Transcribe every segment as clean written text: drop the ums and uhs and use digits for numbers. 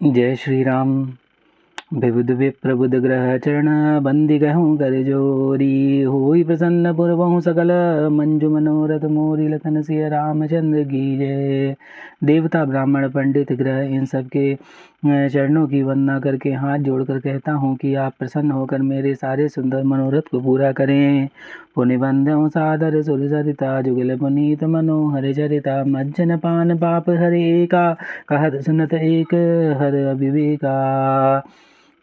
जय श्री राम। विबुध विप्रबुध ग्रह चरण बंदी गहूँ कर जोरी, होई प्रसन्न पुरबहु सकल मंजु मनोरथ मोरी, लखन सिय रामचंद्र की जय। देवता ब्राह्मण पंडित ग्रह इन सबके चरणों की वंदना करके हाथ जोड़कर कहता हूँ कि आप प्रसन्न होकर मेरे सारे सुंदर मनोरथ को पूरा करें। पुनि बंध्यों सादर सुर सरिता, जुगल पुनीत मनोहर चरिता, मज्जन पान पाप हरे एका, कहत सुनत एक हर अविवेका।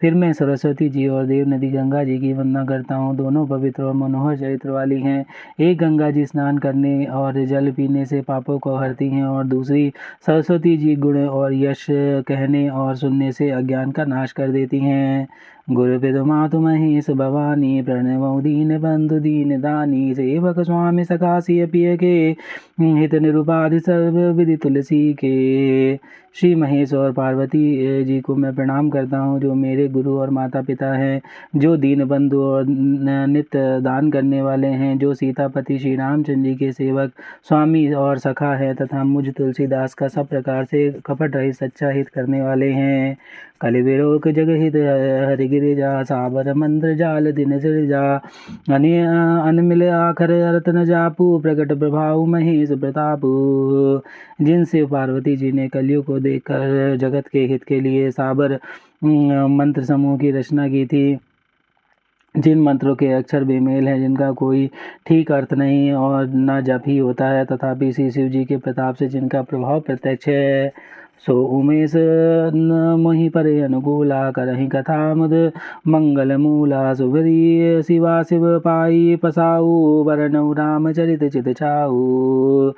फिर मैं सरस्वती जी और देव नदी गंगा जी की वंदना करता हूँ। दोनों पवित्र और मनोहर चरित्र वाली हैं। एक गंगा जी स्नान करने और जल पीने से पापों को हरती हैं, और दूसरी सरस्वती जी गुण और यश कहने और सुनने से अज्ञान का नाश कर देती हैं। गुरु पितु मातु महेश भवानी, प्रणव दीन बंधु दीन दानी, सेवक स्वामी सखा सिय पिय के, हित निरुपाधि सर्व विधि तुलसी के। श्री महेश और पार्वती जी को मैं प्रणाम करता हूँ, जो मेरे गुरु और माता पिता हैं, जो दीन बंधु और नित्य दान करने वाले हैं, जो सीतापति श्री रामचंद्र जी के सेवक स्वामी और सखा है, तथा मुझ तुलसीदास का सब प्रकार से कपट रहित सच्चा हित करने वाले हैं। कलि विलोक जग हित हरि गिरिजा, साबर मंत्र जाल दिन सिरजा, अनमिल आखर रतन जापू, प्रकट प्रभाव महेश प्रतापू। जिनसे पार्वती जी ने कलियुग को देखकर जगत के हित के लिए साबर मंत्र समूह की रचना की थी, जिन मंत्रों के अक्षर बेमेल हैं, जिनका कोई ठीक अर्थ नहीं और न जप ही होता है, तथापि श्री शिव जी के प्रताप से जिनका प्रभाव प्रत्यक्ष है, सो उमेश मोहि परे अनुकूला, करहि कथा मुद मंगल मूला, सुभरी शिवा शिव पाई पसाऊ, वरनऊ रामचरित चित छाऊ।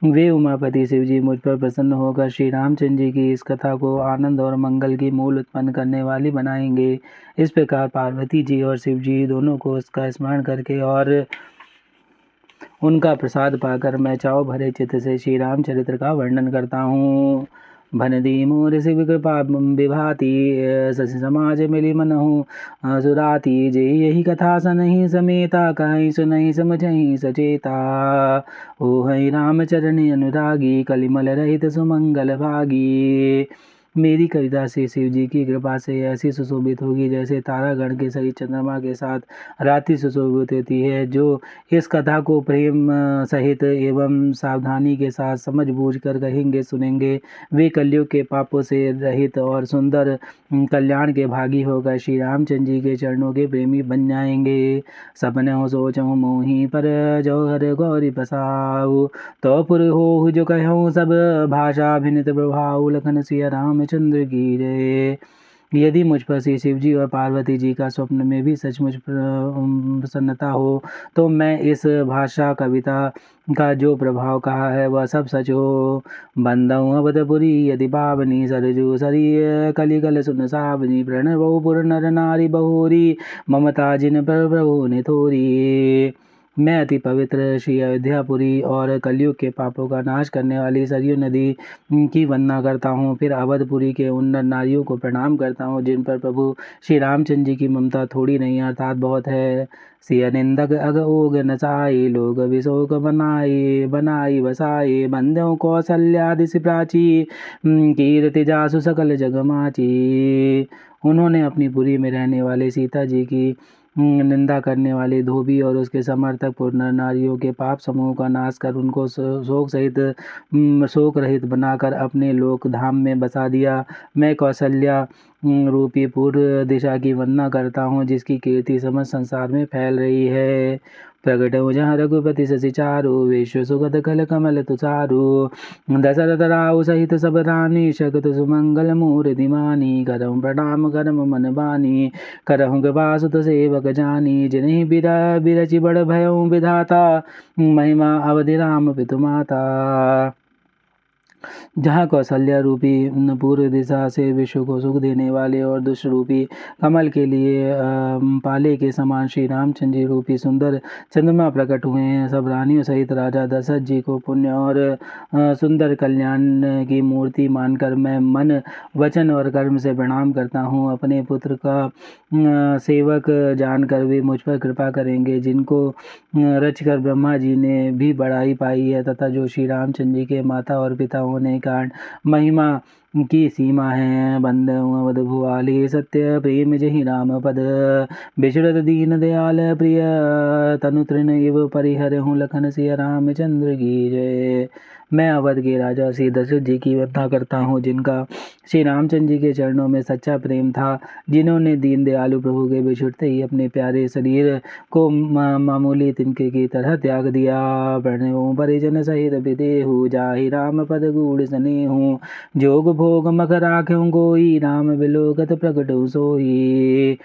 वे उमापति शिव जी मुझ पर प्रसन्न होकर श्री रामचंद्र जी की इस कथा को आनंद और मंगल की मूल उत्पन्न करने वाली बनाएंगे। इस प्रकार पार्वती जी और शिव जी दोनों को उसका स्मरण करके और उनका प्रसाद पाकर मैं चाव भरे चित्त से श्री रामचरित्र का वर्णन करता हूँ। भनदी मोर शिव कृपा विभाति, शशि समाज मिली मनहु सुराती, जे यही कथा सनहि समेता, कहीं सुनहि समझहि सचेता। ओ हई रामचरण अनुरागी, कलिमल रहित सुमंगल भागी। मेरी कविता से शिव जी की कृपा से ऐसी सुशोभित होगी, जैसे तारागण के सहित चंद्रमा के साथ रात्रि सुशोभित होती है। जो इस कथा को प्रेम सहित एवं सावधानी के साथ समझ बूझ कर कहेंगे सुनेंगे, वे कलयुग के पापों से रहित और सुंदर कल्याण के भागी होकर श्री रामचंद्र जी के चरणों के प्रेमी बन जाएंगे। सपने हो सोचूं मोही पर, जौहर गौरी बसाऊ, तो पुर हो जो कहूँ सब भाषा भिन्नत प्रभाव, लखन सिया रामचंद्र की जय। यदि मुझ पर श्री शिव जी और पार्वती जी का स्वप्न में भी सचमुच प्रसन्नता हो, तो मैं इस भाषा कविता का जो प्रभाव कहा है वह सब सच हो। बंदऊ अवधपुरी यदि पावनी, सरजू सरी कलिकल सुन सावनी, प्रणव पुर नर नारी बहोरी, ममता जिन पर प्रभु ने थोरी। मैं अति पवित्र श्री अयोध्यापुरी और कलयुग के पापों का नाश करने वाली सरयू नदी की वंदना करता हूँ। फिर अवधपुरी के उन नर नारियों को प्रणाम करता हूँ, जिन पर प्रभु श्री रामचंद्र जी की ममता थोड़ी नहीं अर्थात बहुत है। सिय निंदक अग ओग नचाई, लोग विशोक बनाई बनाई बसाई, बंध्यों कौशल्या दिशि प्राची, कीर्ति जासु सकल जगमाची। उन्होंने अपनी पुरी में रहने वाले सीता जी की निंदा करने वाले धोबी और उसके समर्थक पूर्ण नारियों के पाप समूह का नाश कर उनको शोक रहित बनाकर अपने लोक धाम में बसा दिया। मैं कौशल्या रूपी पूर्व दिशा की वंदना करता हूँ, जिसकी कीर्ति समस्त संसार में फैल रही है। प्रगट हो जहाँ रघुपति शशि चारु, विश्व सुगत कल कमल तुचारु, दशरथ राव सहित सब रानी, शगत सुमंगल मूर्ति मानी, करहु प्रणाम करम मन बानी, करहु कृपा सुत सेवक जानी, जिन्हि बिरचि बड़ भयउ विधाता, महिमा अवधि राम पितु माता। जहाँ कौशल्या रूपी पूर्व दिशा से विश्व को सुख देने वाले और दुष्ट रूपी कमल के लिए पाले के समान श्री रामचंद्र जी रूपी सुंदर चंद्रमा प्रकट हुए हैं, सब रानियों सहित राजा दशरथ जी को पुण्य और सुंदर कल्याण की मूर्ति मानकर मैं मन वचन और कर्म से प्रणाम करता हूँ। अपने पुत्र का सेवक जानकर वे मुझ पर कृपा करेंगे, जिनको रचकर ब्रह्मा जी ने भी बड़ाई पाई है, तथा जो श्री रामचंद्र जी के माता और पिता होने कारण महिमा की सीमा है। बंदऊ अवध भुआले सत्य प्रेम जहि राम पद। विचरत दीन दयाल प्रिय तनु तृण इव परिहर हूँ लखन सिया रामचंद्र की जय। मैं अवध के राजा श्री दशरथ जी की वंदना करता हूँ, जिनका श्री रामचंद्र जी के चरणों में सच्चा प्रेम था, जिन्होंने दीन दयालु प्रभु के बिछुड़ते ही अपने प्यारे शरीर को मामूली तिनके की तरह त्याग दिया। प्रणव परिजन सहित विदेहु जाहि राम पद गूढ़ स्नेहु। जोग भोग मख राख्यों गोई राम बिलोकत प्रगट सोई।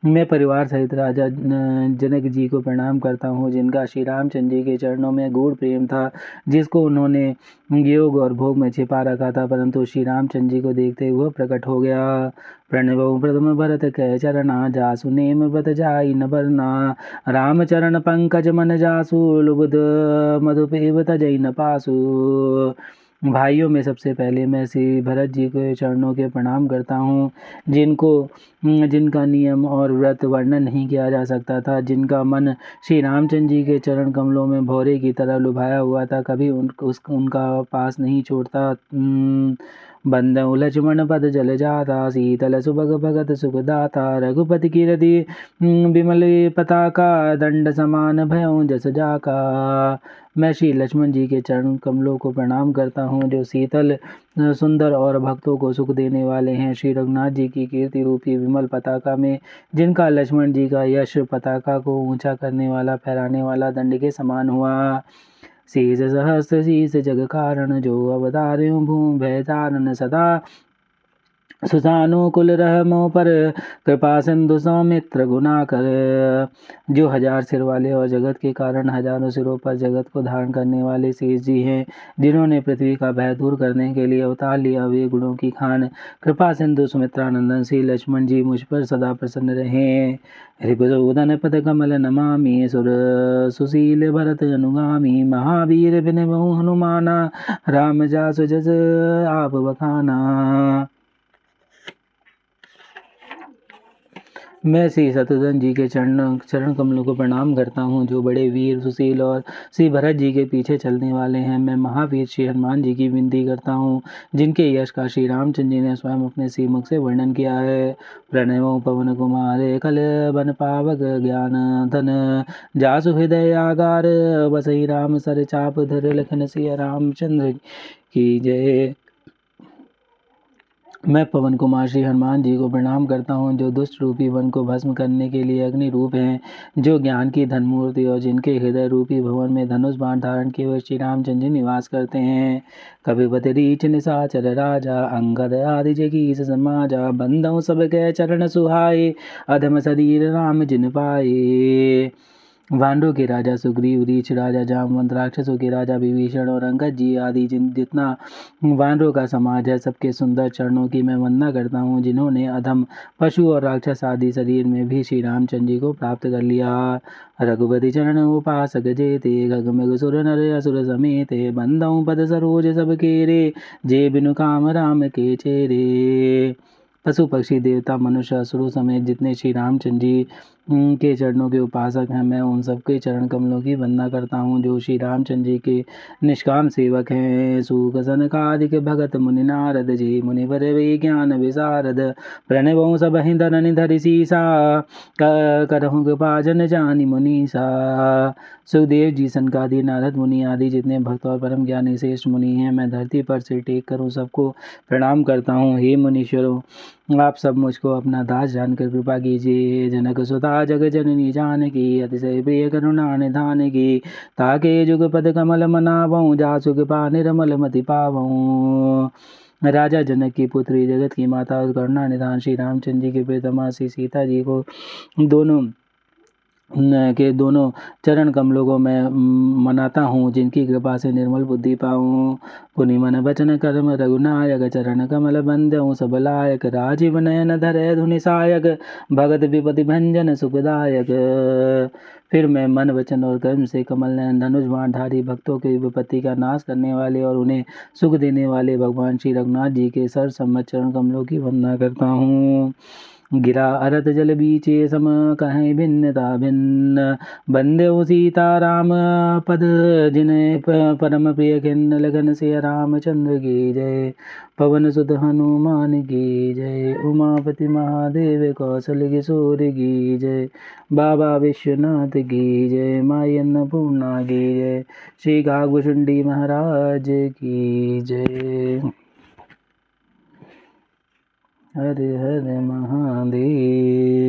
मैं परिवार सहित राजा जनक जी को प्रणाम करता हूँ, जिनका श्री रामचंद्र जी के चरणों में गूढ़ प्रेम था, जिसको उन्होंने योग और भोग में छिपा रखा था, परंतु श्री रामचंद्र जी को देखते हुए प्रकट हो गया। प्रणव प्रथम भरत कह चरणा जासु नेम व्रत जाई न बरना। राम चरण पंकज मन जासु लुबुध मधुपेव तजई न पासु। भाइयों में सबसे पहले मैं श्री भरत जी के चरणों के प्रणाम करता हूँ, जिनका नियम और व्रत वर्णन नहीं किया जा सकता था, जिनका मन श्री रामचंद्र जी के चरण कमलों में भौरे की तरह लुभाया हुआ था, कभी उनका पास नहीं छोड़ता। बंदऊ लक्ष्मण पद जल जाता शीतल सुभग भगत सुखदाता। रघुपति कीरति विमल पताका दंड समान भयों जस जाका। मैं श्री लक्ष्मण जी के चरण कमलों को प्रणाम करता हूँ, जो शीतल सुंदर और भक्तों को सुख देने वाले हैं। श्री रघुनाथ जी की कीर्ति रूपी विमल पताका में, जिनका लक्ष्मण जी का यश पताका को ऊंचा करने वाला फहराने वाला दंड के समान हुआ। शीस सहस्त्र शीस जग कारण जो अवतार्यों भूमि भय तारण सदा। सुसानुकूल रहमों पर कृपा सिंधु सौमित्र गुना कर। जो हजार सिर वाले और जगत के कारण हजारों सिरों पर जगत को धारण करने वाले शेष जी हैं, जिन्होंने पृथ्वी का भय दूर करने के लिए अवतार लिया, वे गुणों की खान कृपा सिंधु सुमित्रानंदन श्री लक्ष्मण जी मुझ पर सदा प्रसन्न रहें। रिपुसूदन पद कमल नमामि सुर सुशील भरत अनुगामी। महावीर बिनु हनुमाना राम जासु जस आप बखाना। मैं श्री शत्रुघ्न जी के चरण कमलों को प्रणाम करता हूँ, जो बड़े वीर सुशील और श्री भरत जी के पीछे चलने वाले हैं। मैं महावीर श्री हनुमान जी की विनती करता हूँ, जिनके यश का श्री रामचंद्र जी ने स्वयं अपने श्रीमुख से वर्णन किया है। प्रणव पवन कुमार कल बन पावक ज्ञान धन। जासु हृदय आगार बसई राम सर चाप धर। लखन सिया रामचंद्र की जय। मैं पवन कुमार श्री हनुमान जी को प्रणाम करता हूँ, जो दुष्ट रूपी वन को भस्म करने के लिए अग्नि रूप हैं, जो ज्ञान की धन मूर्ति और जिनके हृदय रूपी भवन में धनुष बाण धारण किए हुए श्री रामचंद्र जी निवास करते हैं। कविपति रीच निशाचर राजा अंगद आदि जगीस समाजा। बंदों सब के चरण सुहाए अधम शरीर राम जिन पाए। वानरों के राजा सुग्रीव, रीछ राजा जामवंत, राक्षसों के राजा विभीषण और अंगद जी आदि जितना वानरों का समाज है, सबके सुंदर चरणों की मैं वंदना करता हूँ, जिन्होंने अधम पशु और राक्षस आदि शरीर में भी श्री रामचंद्र जी को प्राप्त कर लिया। रघुपति चरण उपासक जेते गगमग सुर नर असुर समेते। बंदऊ पद सरोज सब केरे जे बिनु काम राम के चेरे। पशु पक्षी देवता मनुष्य असुरों समेत जितने श्री रामचंद्र जी के चरणों के उपासक हैं, मैं उन सबके चरण कमलों की वंदना करता हूँ, जो श्री रामचंद्र जी के निष्काम सेवक हैं। सुख सनकादिक भगत मुनि नारद जी मुनिवर वे ज्ञान विशारद। प्रणवों सब धन धरि सीसा करहु कृपा जन जानि मुनीसा। सुखदेव जी, सनकादि, नारद मुनि आदि जितने भक्त और परम ज्ञानी श्रेष्ठ मुनि हैं, मैं धरती पर सिर टेक कर उन सबको प्रणाम करता हूँ। हे मुनीश्वरों, आप सब मुझको अपना दास जानकर कृपा कीजिए। जनक सुता जग जननी जानकी अतिशय प्रिय करुणा निधान की। ताके जुग पद कमल मनावऊँ जासु कृपा निर्मल मति पावऊँ। राजा जनक की पुत्री जगत की माता और करुणा निधान श्री रामचंद्र जी की प्रियतमा श्री सीता जी को दोनों चरण कमलों को मैं मनाता हूँ, जिनकी कृपा से निर्मल बुद्धि पाऊँ। पुनि मन वचन कर्म रघुनायक चरण कमल बंदऊँ सब लायक। राजीव नयन धरय धुनि सायक भगत विपति भंजन सुखदायक। फिर मैं मन वचन और कर्म से कमल नयन धनुष बाणधारी भक्तों के विपत्ति का नाश करने वाले और उन्हें सुख देने वाले भगवान श्री रघुनाथ जी के सर सम्मत चरण कमलों की वंदना करता हूँ। गिरा अरत जल बीचे सम कहीं भिन्नता भिन्न। बंदे सीता राम पद जिन्हें परम प्रिय खिन्न लगन से रामचंद्र की जय। पवन सुत हनुमान की जय। उमापति महादेव कौशल किशोर की जय। बाबा विश्वनाथ की जय। माई अन्नपूर्णा की जय। श्री कागभूषुंडी महाराज की जय। हर हर महादेव।